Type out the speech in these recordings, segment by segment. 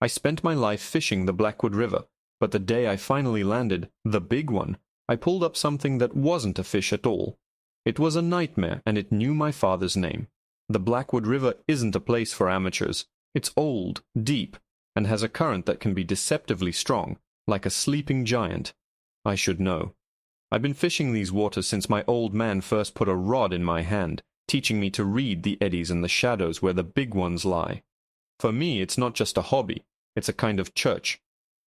I spent my life fishing the Blackwood River, but the day I finally landed, the big one, I pulled up something that wasn't a fish at all. It was a nightmare, and it knew my father's name. The Blackwood River isn't a place for amateurs. It's old, deep, and has a current that can be deceptively strong, like a sleeping giant. I should know. I've been fishing these waters since my old man first put a rod in my hand, teaching me to read the eddies and the shadows where the big ones lie. For me, it's not just a hobby, it's a kind of church.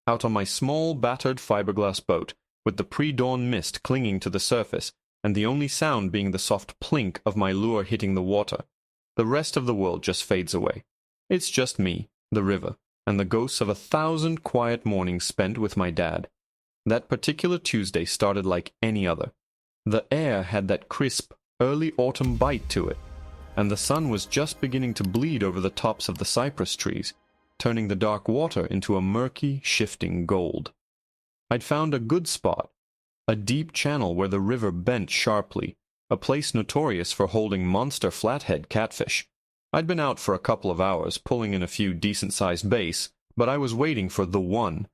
Out on my small, battered fiberglass boat, with the pre-dawn mist clinging to the surface, and the only sound being the soft plink of my lure hitting the water, the rest of the world just fades away. It's just me, the river, and the ghosts of 1,000 quiet mornings spent with my dad. That particular Tuesday started like any other. The air had that crisp, early autumn bite to it, and the sun was just beginning to bleed over the tops of the cypress trees, turning the dark water into a murky, shifting gold. I'd found a good spot, a deep channel where the river bent sharply, a place notorious for holding monster flathead catfish. I'd been out for a couple of hours, pulling in a few decent-sized bass, but I was waiting for the one.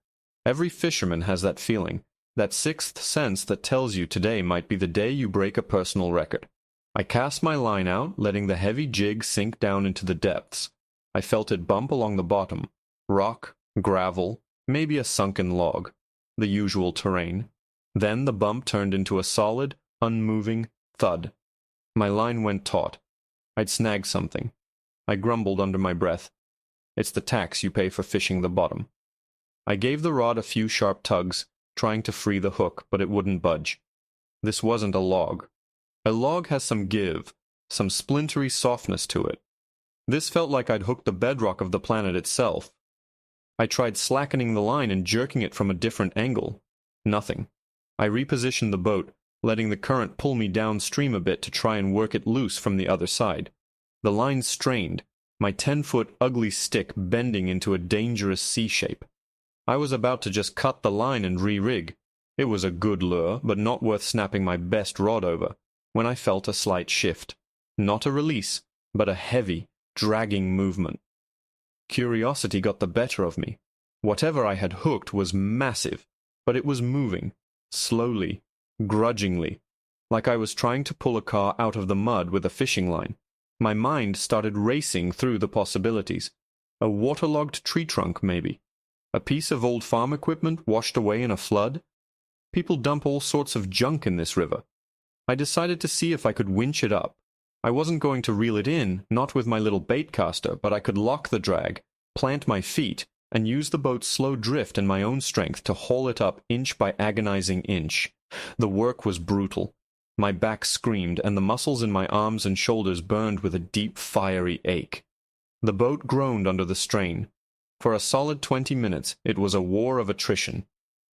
Every fisherman has that feeling, that sixth sense that tells you today might be the day you break a personal record. I cast my line out, letting the heavy jig sink down into the depths. I felt it bump along the bottom. Rock, gravel, maybe a sunken log. The usual terrain. Then the bump turned into a solid, unmoving thud. My line went taut. I'd snagged something. I grumbled under my breath. It's the tax you pay for fishing the bottom. I gave the rod a few sharp tugs, trying to free the hook, but it wouldn't budge. This wasn't a log. A log has some give, some splintery softness to it. This felt like I'd hooked the bedrock of the planet itself. I tried slackening the line and jerking it from a different angle. Nothing. I repositioned the boat, letting the current pull me downstream a bit to try and work it loose from the other side. The line strained, my 10-foot ugly stick bending into a dangerous C-shape. I was about to just cut the line and re-rig. It was a good lure, but not worth snapping my best rod over, when I felt a slight shift. Not a release, but a heavy, dragging movement. Curiosity got the better of me. Whatever I had hooked was massive, but it was moving, slowly, grudgingly, like I was trying to pull a car out of the mud with a fishing line. My mind started racing through the possibilities. A waterlogged tree trunk, maybe. A piece of old farm equipment washed away in a flood. People dump all sorts of junk in this river. I decided to see if I could winch it up. I wasn't going to reel it in, not with my little bait caster, but I could lock the drag, plant my feet, and use the boat's slow drift and my own strength to haul it up inch by agonizing inch. The work was brutal. My back screamed, and the muscles in my arms and shoulders burned with a deep, fiery ache. The boat groaned under the strain. For a solid 20 minutes, it was a war of attrition.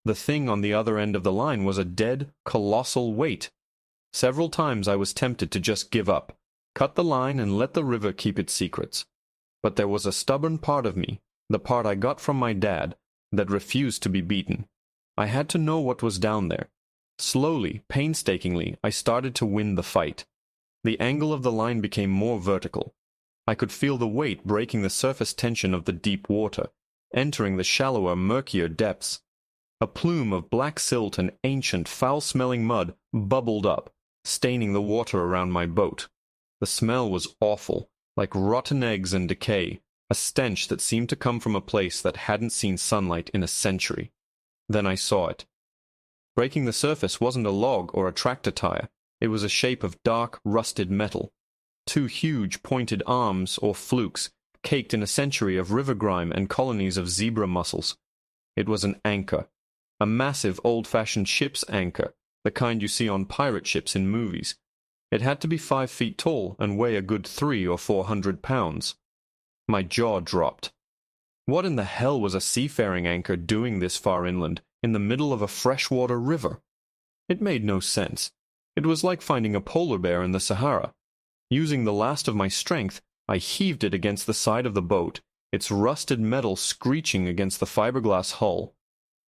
The thing on the other end of the line was a dead, colossal weight. Several times I was tempted to just give up, cut the line and let the river keep its secrets. But there was a stubborn part of me, the part I got from my dad, that refused to be beaten. I had to know what was down there. Slowly, painstakingly, I started to win the fight. The angle of the line became more vertical. I could feel the weight breaking the surface tension of the deep water, entering the shallower, murkier depths. A plume of black silt and ancient, foul-smelling mud bubbled up, staining the water around my boat. The smell was awful, like rotten eggs and decay, a stench that seemed to come from a place that hadn't seen sunlight in a century. Then I saw it. Breaking the surface wasn't a log or a tractor tire. It was a shape of dark, rusted metal. Two huge, pointed arms, or flukes, caked in a century of river grime and colonies of zebra mussels. It was an anchor. A massive, old-fashioned ship's anchor, the kind you see on pirate ships in movies. It had to be 5 feet tall and weigh a good 300 or 400 pounds. My jaw dropped. What in the hell was a seafaring anchor doing this far inland, in the middle of a freshwater river? It made no sense. It was like finding a polar bear in the Sahara. Using the last of my strength, I heaved it against the side of the boat, its rusted metal screeching against the fiberglass hull.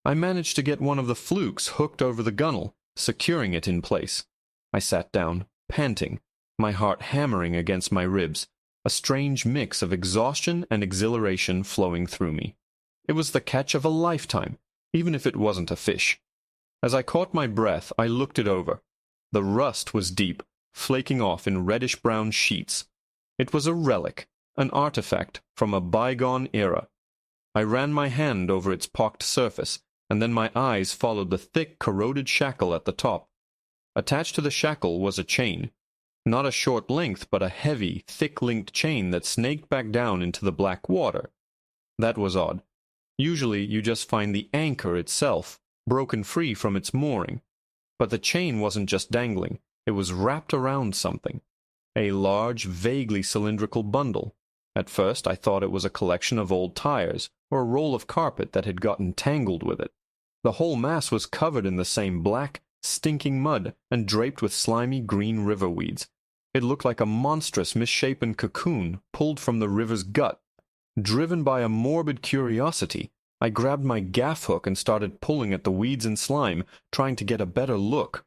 I managed to get one of the flukes hooked over the gunwale, securing it in place. I sat down, panting, my heart hammering against my ribs, a strange mix of exhaustion and exhilaration flowing through me. It was the catch of a lifetime, even if it wasn't a fish. As I caught my breath, I looked it over. The rust was deep, flaking off in reddish-brown sheets. It was a relic, an artifact from a bygone era. I ran my hand over its pocked surface, and then my eyes followed the thick, corroded shackle at the top. Attached to the shackle was a chain. Not a short length, but a heavy, thick-linked chain that snaked back down into the black water. That was odd. Usually you just find the anchor itself, broken free from its mooring. But the chain wasn't just dangling, it was wrapped around something. A large, vaguely cylindrical bundle. At first I thought it was a collection of old tires, or a roll of carpet that had gotten tangled with it. The whole mass was covered in the same black, stinking mud and draped with slimy green river weeds. It looked like a monstrous, misshapen cocoon pulled from the river's gut. Driven by a morbid curiosity, I grabbed my gaff hook and started pulling at the weeds and slime, trying to get a better look.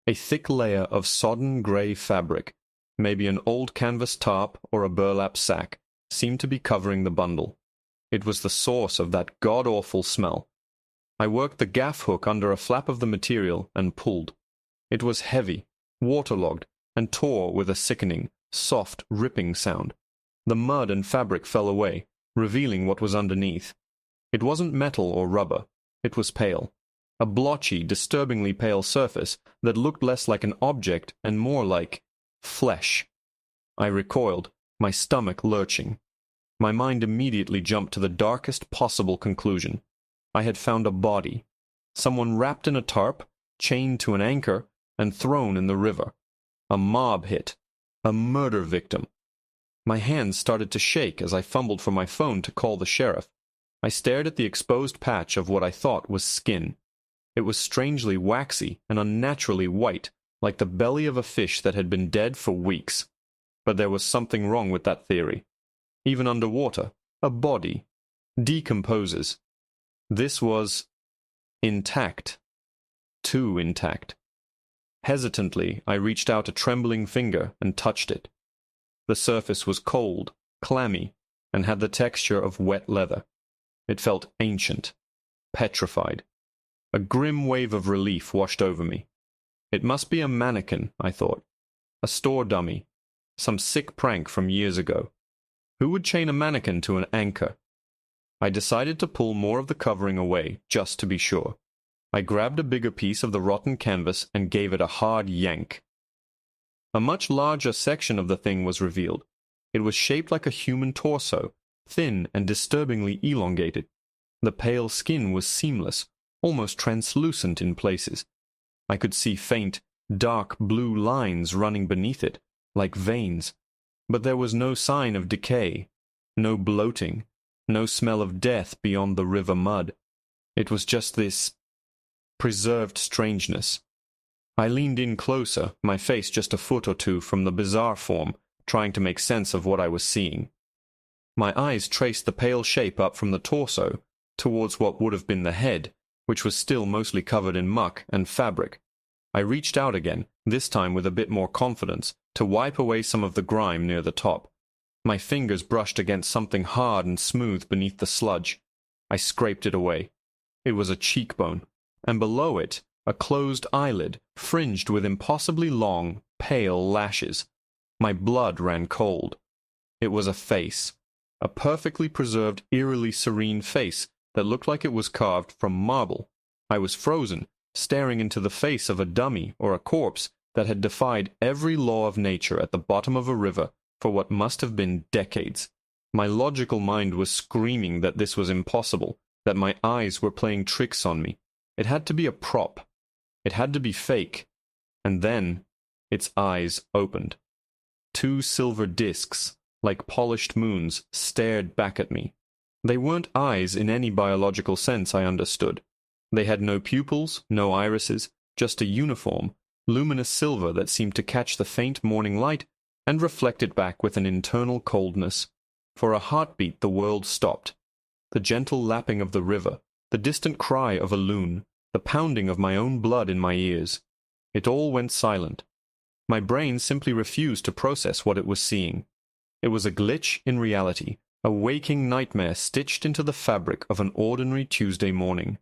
A thick layer of sodden gray fabric, maybe an old canvas tarp or a burlap sack, seemed to be covering the bundle. It was the source of that god-awful smell. I worked the gaff hook under a flap of the material and pulled. It was heavy, waterlogged, and tore with a sickening, soft, ripping sound. The mud and fabric fell away, revealing what was underneath. It wasn't metal or rubber. It was pale. A blotchy, disturbingly pale surface that looked less like an object and more like flesh. I recoiled, my stomach lurching. My mind immediately jumped to the darkest possible conclusion. I had found a body. Someone wrapped in a tarp, chained to an anchor, and thrown in the river. A mob hit. A murder victim. My hands started to shake as I fumbled for my phone to call the sheriff. I stared at the exposed patch of what I thought was skin. It was strangely waxy and unnaturally white, like the belly of a fish that had been dead for weeks. But there was something wrong with that theory. Even underwater, a body decomposes. This was intact. Too intact. Hesitantly, I reached out a trembling finger and touched it. The surface was cold, clammy, and had the texture of wet leather. It felt ancient, petrified. A grim wave of relief washed over me. It must be a mannequin, I thought. A store dummy. Some sick prank from years ago. Who would chain a mannequin to an anchor? I decided to pull more of the covering away, just to be sure. I grabbed a bigger piece of the rotten canvas and gave it a hard yank. A much larger section of the thing was revealed. It was shaped like a human torso, thin and disturbingly elongated. The pale skin was seamless, almost translucent in places. I could see faint, dark blue lines running beneath it, like veins. But there was no sign of decay, no bloating, no smell of death beyond the river mud. It was just this preserved strangeness. I leaned in closer, my face just a foot or two from the bizarre form, trying to make sense of what I was seeing. My eyes traced the pale shape up from the torso towards what would have been the head, which was still mostly covered in muck and fabric. I reached out again, this time with a bit more confidence, to wipe away some of the grime near the top. My fingers brushed against something hard and smooth beneath the sludge. I scraped it away. It was a cheekbone, and below it, a closed eyelid, fringed with impossibly long, pale lashes. My blood ran cold. It was a face. A perfectly preserved, eerily serene face that looked like it was carved from marble. I was frozen, staring into the face of a dummy or a corpse that had defied every law of nature at the bottom of a river for what must have been decades. My logical mind was screaming that this was impossible, that my eyes were playing tricks on me. It had to be a prop. It had to be fake. And then its eyes opened. Two silver discs, like polished moons, stared back at me. They weren't eyes in any biological sense I understood. They had no pupils, no irises, just a uniform, luminous silver that seemed to catch the faint morning light and reflect it back with an internal coldness. For a heartbeat the world stopped. The gentle lapping of the river, the distant cry of a loon, the pounding of my own blood in my ears. It all went silent. My brain simply refused to process what it was seeing. It was a glitch in reality, A waking nightmare stitched into the fabric of an ordinary Tuesday morning.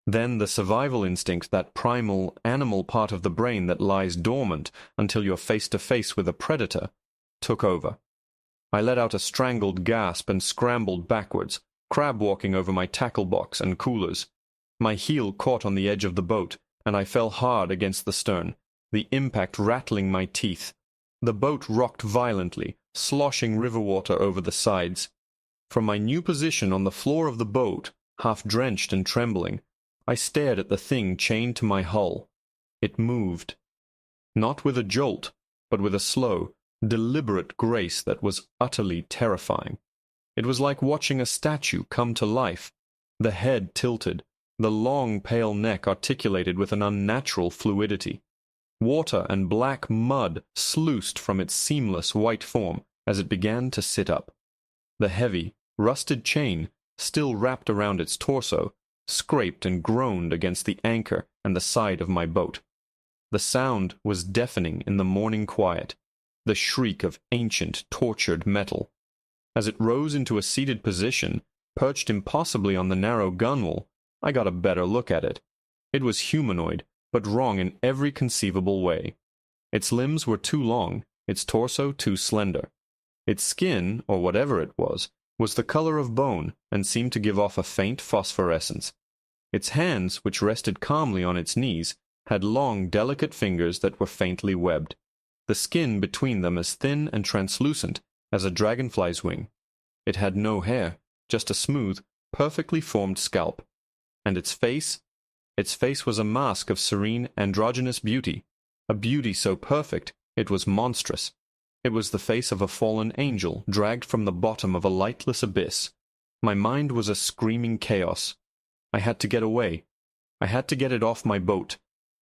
Then the survival instinct, that primal, animal part of the brain that lies dormant until you're face to face with a predator, took over. I let out a strangled gasp and scrambled backwards, crab-walking over my tackle box and coolers. My heel caught on the edge of the boat, and I fell hard against the stern, the impact rattling my teeth. The boat rocked violently, sloshing river water over the sides. From my new position on the floor of the boat, half drenched and trembling, I stared at the thing chained to my hull. It moved. Not with a jolt, but with a slow, deliberate grace that was utterly terrifying. It was like watching a statue come to life, the head tilted, the long pale neck articulated with an unnatural fluidity. Water and black mud sluiced from its seamless white form as it began to sit up. The heavy, rusted chain, still wrapped around its torso, scraped and groaned against the anchor and the side of my boat. The sound was deafening in the morning quiet, the shriek of ancient, tortured metal. As it rose into a seated position, perched impossibly on the narrow gunwale, I got a better look at it. It was humanoid, but wrong in every conceivable way. Its limbs were too long, its torso too slender. Its skin, or whatever it was the color of bone and seemed to give off a faint phosphorescence. Its hands, which rested calmly on its knees, had long, delicate fingers that were faintly webbed, the skin between them as thin and translucent as a dragonfly's wing. It had no hair, just a smooth, perfectly formed scalp. And its face was a mask of serene, androgynous beauty, a beauty so perfect it was monstrous. It was the face of a fallen angel dragged from the bottom of a lightless abyss. My mind was a screaming chaos. I had to get away. I had to get it off my boat.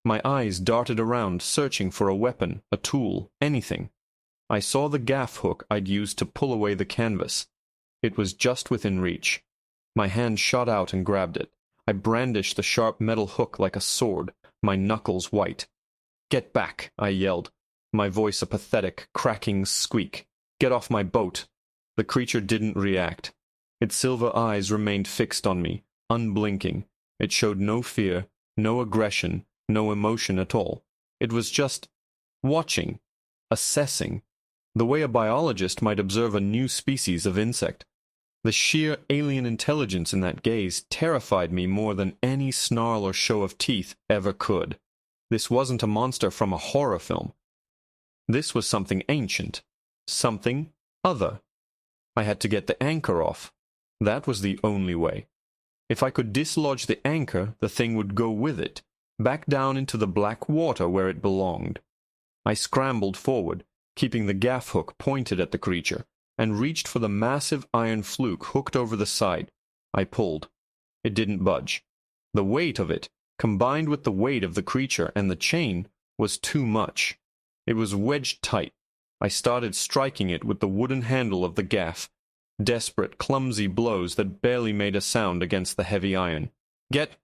My eyes darted around, searching for a weapon, a tool, anything. I saw the gaff hook I'd used to pull away the canvas. It was just within reach. My hand shot out and grabbed it. I brandished the sharp metal hook like a sword, my knuckles white. "Get back," I yelled, my voice a pathetic, cracking squeak. "Get off my boat." The creature didn't react. Its silver eyes remained fixed on me, unblinking. It showed no fear, no aggression, no emotion at all. It was just watching, assessing, the way a biologist might observe a new species of insect. The sheer alien intelligence in that gaze terrified me more than any snarl or show of teeth ever could. This wasn't a monster from a horror film. This was something ancient, something other. I had to get the anchor off. That was the only way. If I could dislodge the anchor, the thing would go with it, back down into the black water where it belonged. I scrambled forward, keeping the gaff hook pointed at the creature, and reached for the massive iron fluke hooked over the side. I pulled. It didn't budge. The weight of it, combined with the weight of the creature and the chain, was too much. It was wedged tight. I started striking it with the wooden handle of the gaff, desperate, clumsy blows that barely made a sound against the heavy iron. "Get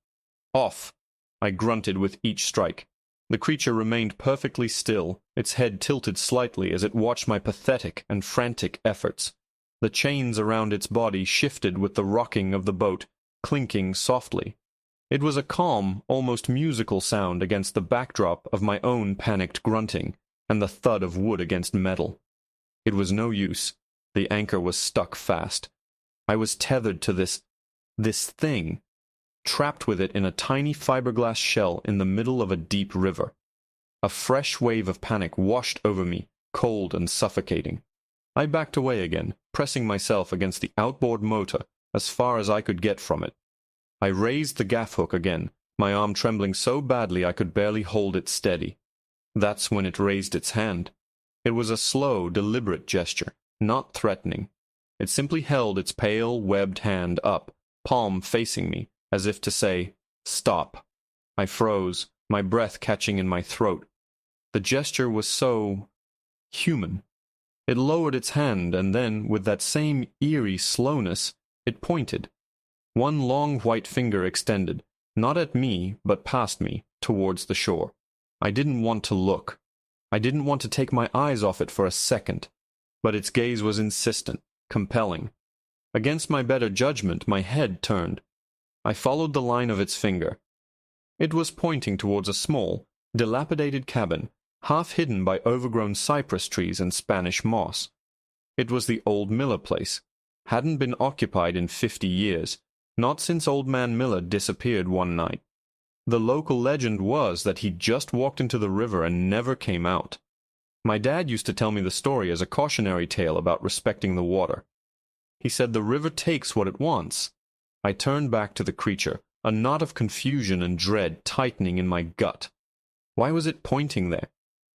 off!" I grunted with each strike. The creature remained perfectly still, its head tilted slightly as it watched my pathetic and frantic efforts. The chains around its body shifted with the rocking of the boat, clinking softly. It was a calm, almost musical sound against the backdrop of my own panicked grunting and the thud of wood against metal. It was no use. The anchor was stuck fast. I was tethered to this thing, trapped with it in a tiny fiberglass shell in the middle of a deep river. A fresh wave of panic washed over me, cold and suffocating. I backed away again, pressing myself against the outboard motor as far as I could get from it. I raised the gaff hook again, my arm trembling so badly I could barely hold it steady. That's when it raised its hand. It was a slow, deliberate gesture, not threatening. It simply held its pale, webbed hand up, palm facing me, as if to say, "Stop." I froze, my breath catching in my throat. The gesture was so human. It lowered its hand, and then, with that same eerie slowness, it pointed. One long white finger extended, not at me, but past me, towards the shore. I didn't want to look. I didn't want to take my eyes off it for a second. But its gaze was insistent, compelling. Against my better judgment, my head turned. I followed the line of its finger. It was pointing towards a small, dilapidated cabin, half hidden by overgrown cypress trees and Spanish moss. It was the old Miller place. Hadn't been occupied in 50 years, not since old man Miller disappeared one night. The local legend was that he just walked into the river and never came out. My dad used to tell me the story as a cautionary tale about respecting the water. He said the river takes what it wants. I turned back to the creature, a knot of confusion and dread tightening in my gut. Why was it pointing there?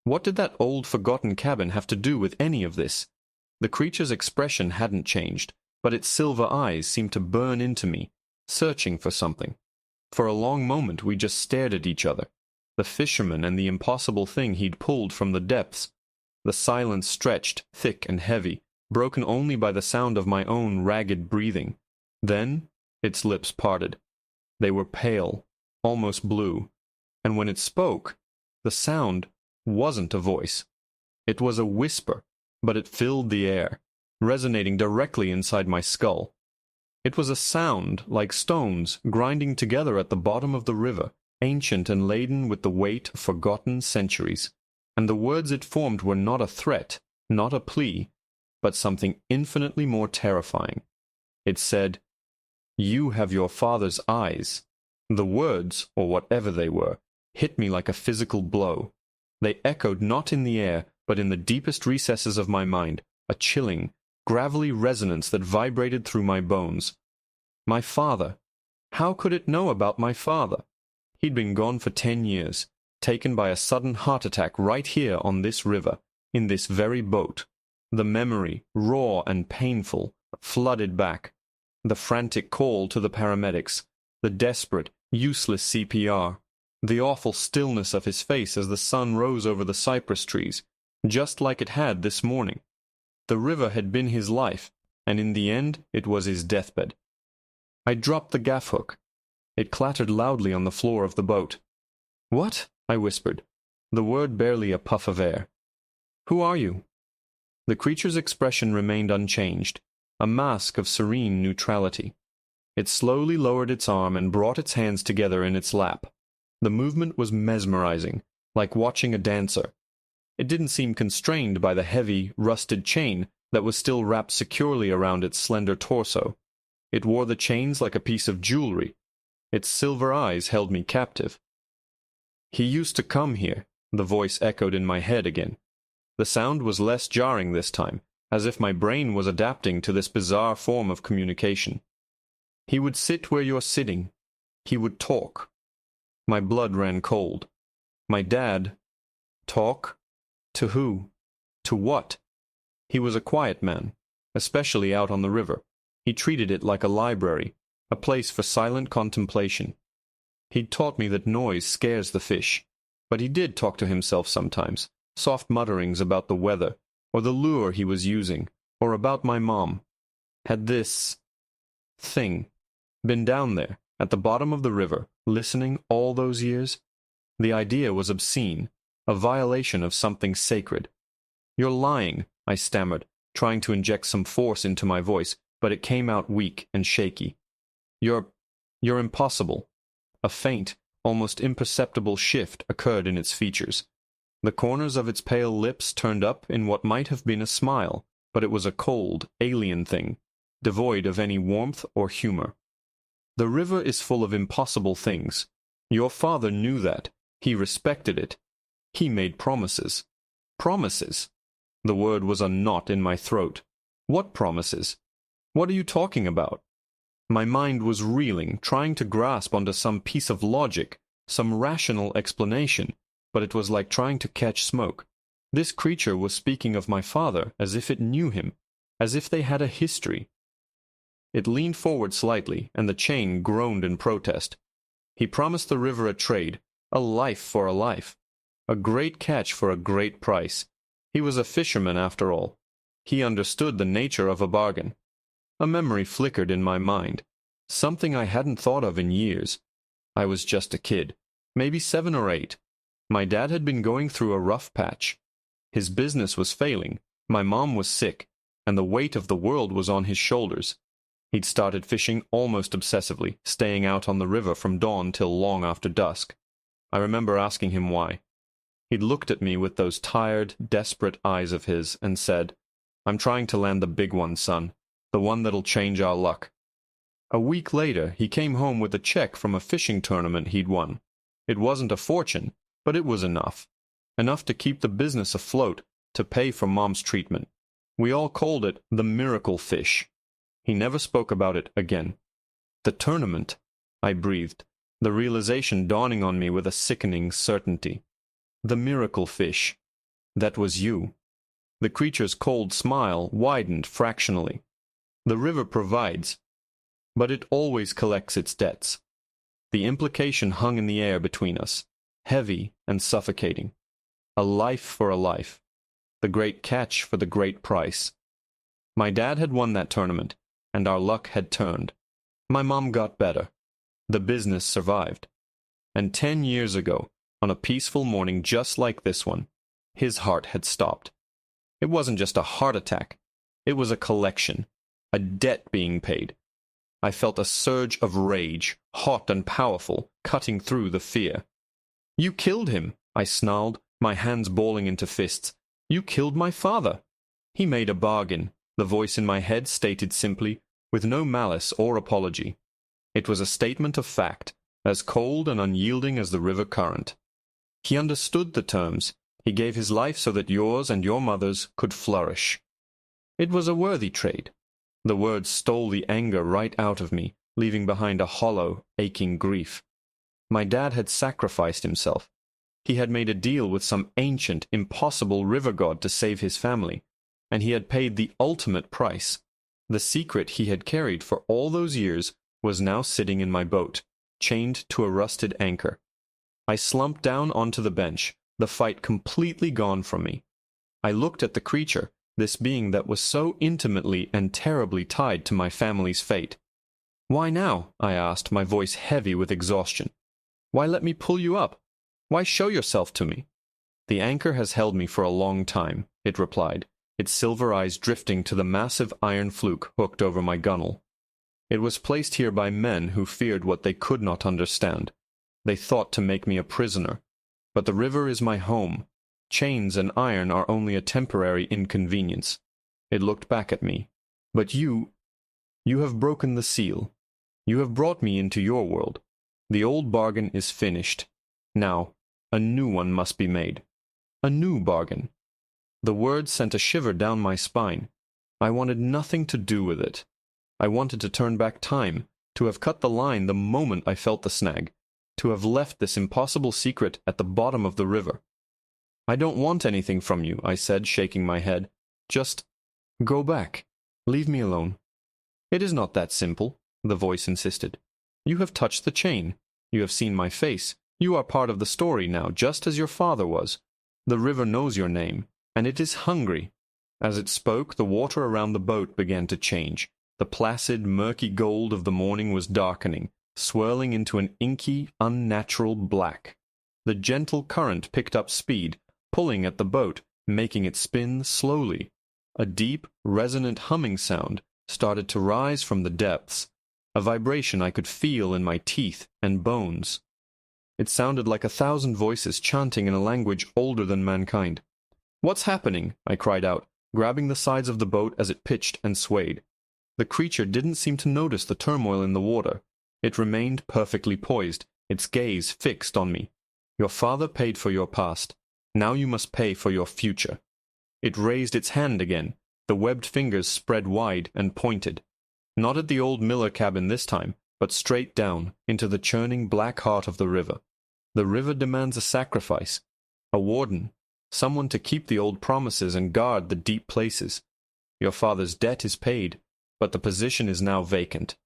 What did that old forgotten cabin have to do with any of this? The creature's expression hadn't changed, but its silver eyes seemed to burn into me, searching for something. For a long moment we just stared at each other, the fisherman and the impossible thing he'd pulled from the depths. The silence stretched, thick and heavy, broken only by the sound of my own ragged breathing. Then its lips parted. They were pale, almost blue, and when it spoke, the sound wasn't a voice. It was a whisper, but it filled the air, resonating directly inside my skull. It was a sound like stones grinding together at the bottom of the river, ancient and laden with the weight of forgotten centuries. And the words it formed were not a threat, not a plea, but something infinitely more terrifying. It said, "You have your father's eyes." The words, or whatever they were, hit me like a physical blow. They echoed not in the air, but in the deepest recesses of my mind, a chilling, gravelly resonance that vibrated through my bones. My father. How could it know about my father? He'd been gone for 10 years, taken by a sudden heart attack right here on this river, in this very boat. The memory, raw and painful, flooded back. The frantic call to the paramedics, the desperate, useless CPR, the awful stillness of his face as the sun rose over the cypress trees, just like it had this morning. The river had been his life, and in the end it was his deathbed. I dropped the gaff hook. It clattered loudly on the floor of the boat. "What?" I whispered, the word barely a puff of air. "Who are you?" The creature's expression remained unchanged, a mask of serene neutrality. It slowly lowered its arm and brought its hands together in its lap. The movement was mesmerizing, like watching a dancer. It didn't seem constrained by the heavy, rusted chain that was still wrapped securely around its slender torso. It wore the chains like a piece of jewelry. Its silver eyes held me captive. "He used to come here," the voice echoed in my head again. The sound was less jarring this time, as if my brain was adapting to this bizarre form of communication. "He would sit where you're sitting. He would talk." My blood ran cold. My dad. Talk? To who? To what? He was a quiet man, especially out on the river. He treated it like a library, a place for silent contemplation. He'd taught me that noise scares the fish, but he did talk to himself sometimes, soft mutterings about the weather, or the lure he was using, or about my mom. Had this thing been down there, at the bottom of the river, listening all those years? The idea was obscene, a violation of something sacred. "You're lying," I stammered, trying to inject some force into my voice, but it came out weak and shaky. You're impossible." A faint, almost imperceptible shift occurred in its features. The corners of its pale lips turned up in what might have been a smile, but it was a cold, alien thing, devoid of any warmth or humor. "The river is full of impossible things. Your father knew that. He respected it. He made promises." "Promises?" The word was a knot in my throat. "What promises? What are you talking about?" My mind was reeling, trying to grasp onto some piece of logic, some rational explanation, but it was like trying to catch smoke. This creature was speaking of my father as if it knew him, as if they had a history. It leaned forward slightly, and the chain groaned in protest. He promised the river a trade, a life for a life, a great catch for a great price. He was a fisherman after all. He understood the nature of a bargain. A memory flickered in my mind, something I hadn't thought of in years. I was just a kid, maybe 7 or 8. My dad had been going through a rough patch. His business was failing, my mom was sick, and the weight of the world was on his shoulders. He'd started fishing almost obsessively, staying out on the river from dawn till long after dusk. I remember asking him why. He'd looked at me with those tired, desperate eyes of his and said, "I'm trying to land the big one, son, the one that'll change our luck." A week later, he came home with a check from a fishing tournament he'd won. It wasn't a fortune, but it was enough. Enough to keep the business afloat, to pay for Mom's treatment. We all called it the miracle fish. He never spoke about it again. The tournament, I breathed, the realization dawning on me with a sickening certainty. The miracle fish. That was you. The creature's cold smile widened fractionally. The river provides, but it always collects its debts. The implication hung in the air between us, heavy and suffocating. A life for a life. The great catch for the great price. My dad had won that tournament, and our luck had turned. My mom got better. The business survived. And 10 years ago, on a peaceful morning just like this one, his heart had stopped. It wasn't just a heart attack. It was a collection, a debt being paid. I felt a surge of rage, hot and powerful, cutting through the fear. "You killed him," I snarled, my hands balling into fists. "You killed my father." He made a bargain, the voice in my head stated simply, with no malice or apology. It was a statement of fact, as cold and unyielding as the river current. He understood the terms. He gave his life so that yours and your mother's could flourish. It was a worthy trade. The words stole the anger right out of me, leaving behind a hollow, aching grief. My dad had sacrificed himself. He had made a deal with some ancient, impossible river god to save his family, and he had paid the ultimate price. The secret he had carried for all those years was now sitting in my boat, chained to a rusted anchor. I slumped down onto the bench, the fight completely gone from me. I looked at the creature, this being that was so intimately and terribly tied to my family's fate. "Why now?" I asked, my voice heavy with exhaustion. "Why let me pull you up? Why show yourself to me?" "The anchor has held me for a long time," it replied, its silver eyes drifting to the massive iron fluke hooked over my gunwale. "It was placed here by men who feared what they could not understand. They thought to make me a prisoner. But the river is my home. Chains and iron are only a temporary inconvenience." It looked back at me. "But you have broken the seal. You have brought me into your world. The old bargain is finished. Now, a new one must be made. A new bargain." The words sent a shiver down my spine. I wanted nothing to do with it. I wanted to turn back time, to have cut the line the moment I felt the snag, to have left this impossible secret at the bottom of the river. "I don't want anything from you," I said, shaking my head. "Just go back. Leave me alone." "It is not that simple," the voice insisted. "You have touched the chain. You have seen my face. You are part of the story now, just as your father was. The river knows your name, and it is hungry." As it spoke, the water around the boat began to change. The placid, murky gold of the morning was darkening, swirling into an inky, unnatural black. The gentle current picked up speed, pulling at the boat, making it spin slowly. A deep, resonant humming sound started to rise from the depths, a vibration I could feel in my teeth and bones. It sounded like 1,000 voices chanting in a language older than mankind. "What's happening?" I cried out, grabbing the sides of the boat as it pitched and swayed. The creature didn't seem to notice the turmoil in the water. It remained perfectly poised, its gaze fixed on me. "Your father paid for your past. Now you must pay for your future." It raised its hand again, the webbed fingers spread wide and pointed. Not at the old Miller cabin this time, but straight down, into the churning black heart of the river. The river demands a sacrifice, a warden, someone to keep the old promises and guard the deep places. Your father's debt is paid, but the position is now vacant.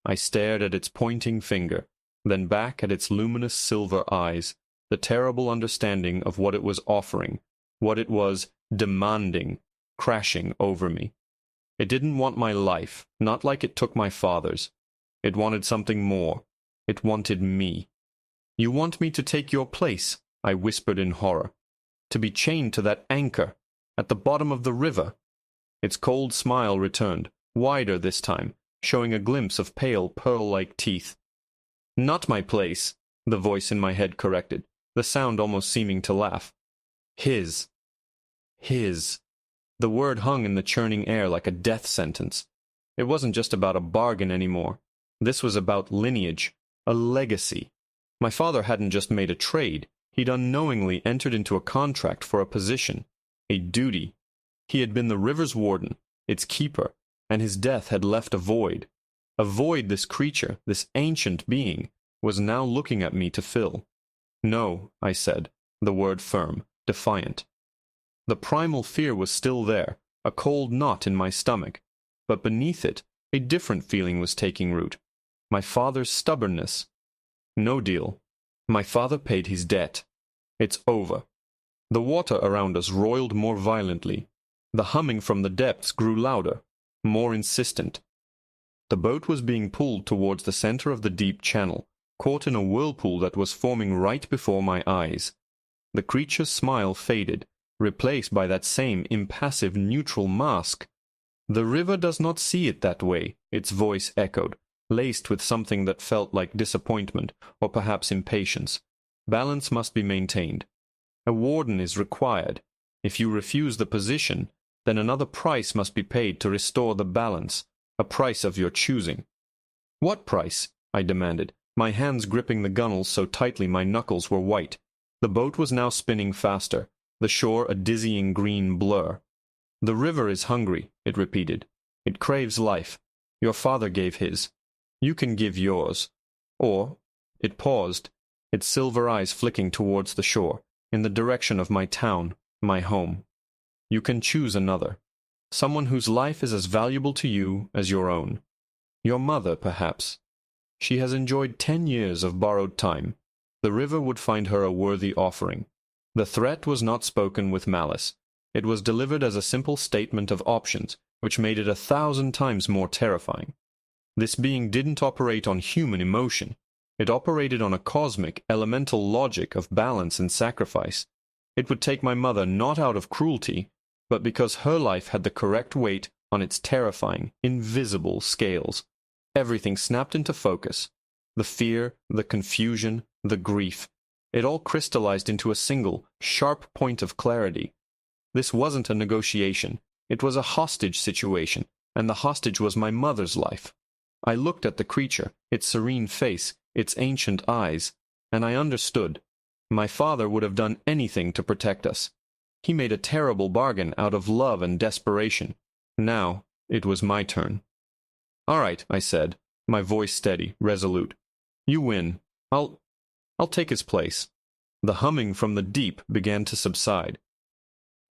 I stared at its pointing finger, then back at its luminous silver eyes, the terrible understanding of what it was offering, what it was demanding, crashing over me. It didn't want my life, not like it took my father's. It wanted something more. It wanted me. "You want me to take your place," I whispered in horror. "To be chained to that anchor, at the bottom of the river." Its cold smile returned, wider this time, showing a glimpse of pale, pearl-like teeth. "Not my place," the voice in my head corrected, the sound almost seeming to laugh. "His." His. The word hung in the churning air like a death sentence. It wasn't just about a bargain anymore. This was about lineage, a legacy. My father hadn't just made a trade. He'd unknowingly entered into a contract for a position, a duty. He had been the river's warden, its keeper, and his death had left a void. A void this creature, this ancient being, was now looking at me to fill. "No," I said, the word firm, defiant. The primal fear was still there, a cold knot in my stomach, but beneath it, a different feeling was taking root. My father's stubbornness. "No deal. My father paid his debt. It's over." The water around us roiled more violently. The humming from the depths grew louder, more insistent. The boat was being pulled towards the center of the deep channel, caught in a whirlpool that was forming right before my eyes. The creature's smile faded, replaced by that same impassive neutral mask. "The river does not see it that way," its voice echoed, laced with something that felt like disappointment, or perhaps impatience. "Balance must be maintained. A warden is required. If you refuse the position, then another price must be paid to restore the balance, a price of your choosing." "What price?" I demanded, my hands gripping the gunwale so tightly my knuckles were white. The boat was now spinning faster, the shore a dizzying green blur. "The river is hungry," it repeated. "It craves life. Your father gave his. You can give yours. Or—" It paused, its silver eyes flicking towards the shore, in the direction of my town, my home. "You can choose another. Someone whose life is as valuable to you as your own. Your mother, perhaps. She has enjoyed 10 years of borrowed time. The river would find her a worthy offering." The threat was not spoken with malice. It was delivered as a simple statement of options, which made it 1,000 times more terrifying. This being didn't operate on human emotion. It operated on a cosmic, elemental logic of balance and sacrifice. It would take my mother not out of cruelty, but because her life had the correct weight on its terrifying, invisible scales. Everything snapped into focus. The fear, the confusion, the grief. It all crystallized into a single, sharp point of clarity. This wasn't a negotiation. It was a hostage situation, and the hostage was my mother's life. I looked at the creature, its serene face, its ancient eyes, and I understood. My father would have done anything to protect us. He made a terrible bargain out of love and desperation. Now it was my turn. "All right," I said, my voice steady, resolute. "You win. I'll take his place." The humming from the deep began to subside.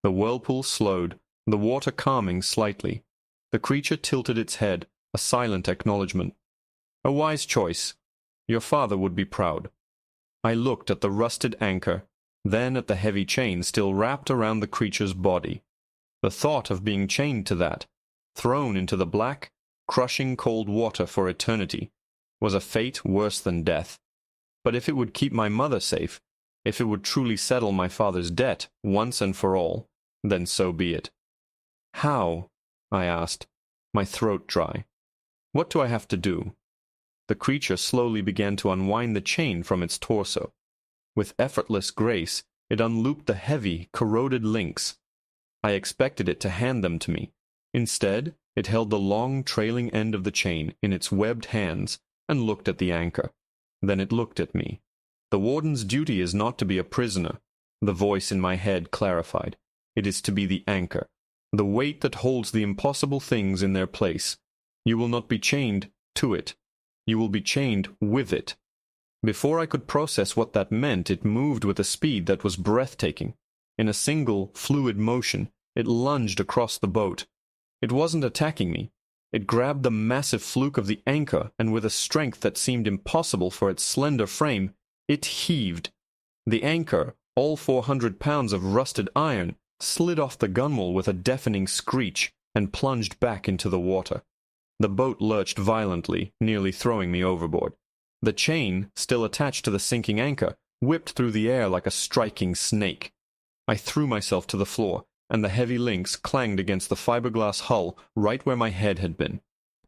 The whirlpool slowed, the water calming slightly. The creature tilted its head, a silent acknowledgement. "A wise choice. Your father would be proud." I looked at the rusted anchor, then at the heavy chain still wrapped around the creature's body. The thought of being chained to that, thrown into the black, crushing cold water for eternity, was a fate worse than death. But if it would keep my mother safe, if it would truly settle my father's debt once and for all, then so be it. "How?" I asked, my throat dry. "What do I have to do?" The creature slowly began to unwind the chain from its torso. With effortless grace, it unlooped the heavy, corroded links. I expected it to hand them to me. Instead, it held the long, trailing end of the chain in its webbed hands and looked at the anchor. Then it looked at me. "The warden's duty is not to be a prisoner," the voice in my head clarified. "It is to be the anchor, the weight that holds the impossible things in their place. You will not be chained to it. You will be chained with it." Before I could process what that meant, it moved with a speed that was breathtaking. In a single, fluid motion, it lunged across the boat. It wasn't attacking me. It grabbed the massive fluke of the anchor, and with a strength that seemed impossible for its slender frame, it heaved. The anchor, all 400 pounds of rusted iron, slid off the gunwale with a deafening screech and plunged back into the water. The boat lurched violently, nearly throwing me overboard. The chain, still attached to the sinking anchor, whipped through the air like a striking snake. I threw myself to the floor, and the heavy links clanged against the fiberglass hull right where my head had been.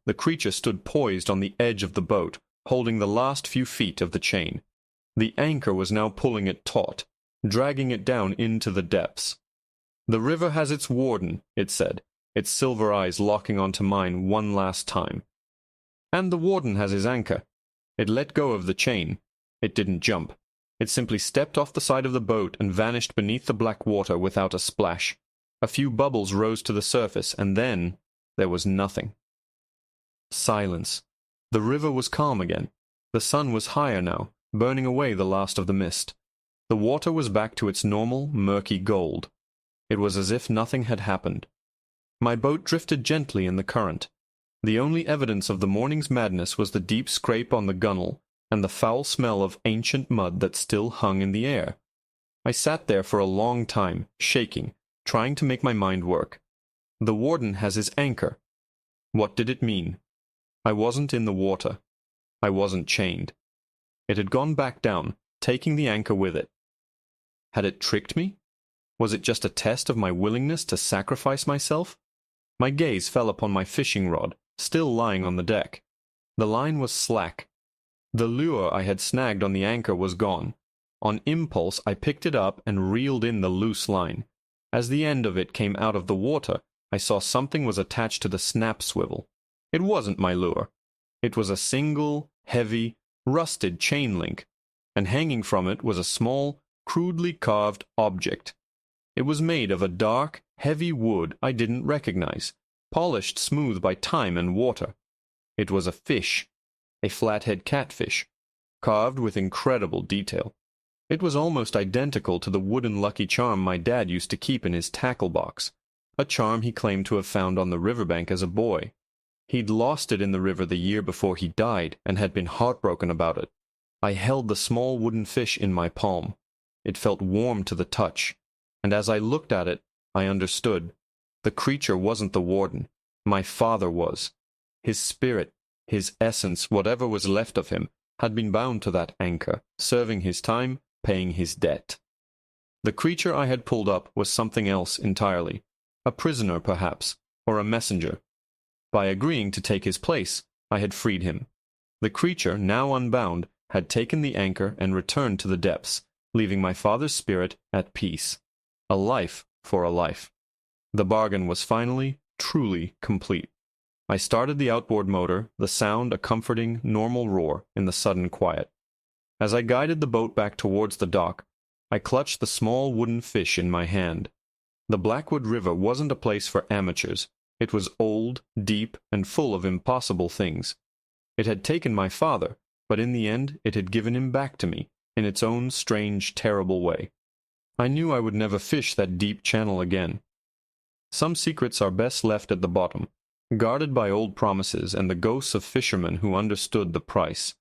The creature stood poised on the edge of the boat, holding the last few feet of the chain. The anchor was now pulling it taut, dragging it down into the depths. "The river has its warden," it said, its silver eyes locking onto mine one last time. "And the warden has his anchor." It let go of the chain. It didn't jump. It simply stepped off the side of the boat and vanished beneath the black water without a splash. A few bubbles rose to the surface, and then there was nothing. Silence. The river was calm again. The sun was higher now, burning away the last of the mist. The water was back to its normal, murky gold. It was as if nothing had happened. My boat drifted gently in the current. The only evidence of the morning's madness was the deep scrape on the gunwale and the foul smell of ancient mud that still hung in the air. I sat there for a long time, shaking, trying to make my mind work. The warden has his anchor. What did it mean? I wasn't in the water. I wasn't chained. It had gone back down, taking the anchor with it. Had it tricked me? Was it just a test of my willingness to sacrifice myself? My gaze fell upon my fishing rod, still lying on the deck. The line was slack. The lure I had snagged on the anchor was gone. On impulse, I picked it up and reeled in the loose line. As the end of it came out of the water, I saw something was attached to the snap swivel. It wasn't my lure. It was a single, heavy, rusted chain link, and hanging from it was a small, crudely carved object. It was made of a dark, heavy wood I didn't recognize, polished smooth by time and water. It was a fish, a flathead catfish, carved with incredible detail. It was almost identical to the wooden lucky charm my dad used to keep in his tackle box, a charm he claimed to have found on the riverbank as a boy. He'd lost it in the river the year before he died and had been heartbroken about it. I held the small wooden fish in my palm. It felt warm to the touch, and as I looked at it, I understood. The creature wasn't the warden. My father was. His spirit, his essence, whatever was left of him, had been bound to that anchor, serving his time, paying his debt. The creature I had pulled up was something else entirely. A prisoner, perhaps, or a messenger. By agreeing to take his place, I had freed him. The creature, now unbound, had taken the anchor and returned to the depths, leaving my father's spirit at peace. A life for a life. The bargain was finally, truly complete. I started the outboard motor, the sound a comforting, normal roar in the sudden quiet. As I guided the boat back towards the dock, I clutched the small wooden fish in my hand. The Blackwood River wasn't a place for amateurs. It was old, deep, and full of impossible things. It had taken my father, but in the end it had given him back to me, in its own strange, terrible way. I knew I would never fish that deep channel again. Some secrets are best left at the bottom, guarded by old promises and the ghosts of fishermen who understood the price.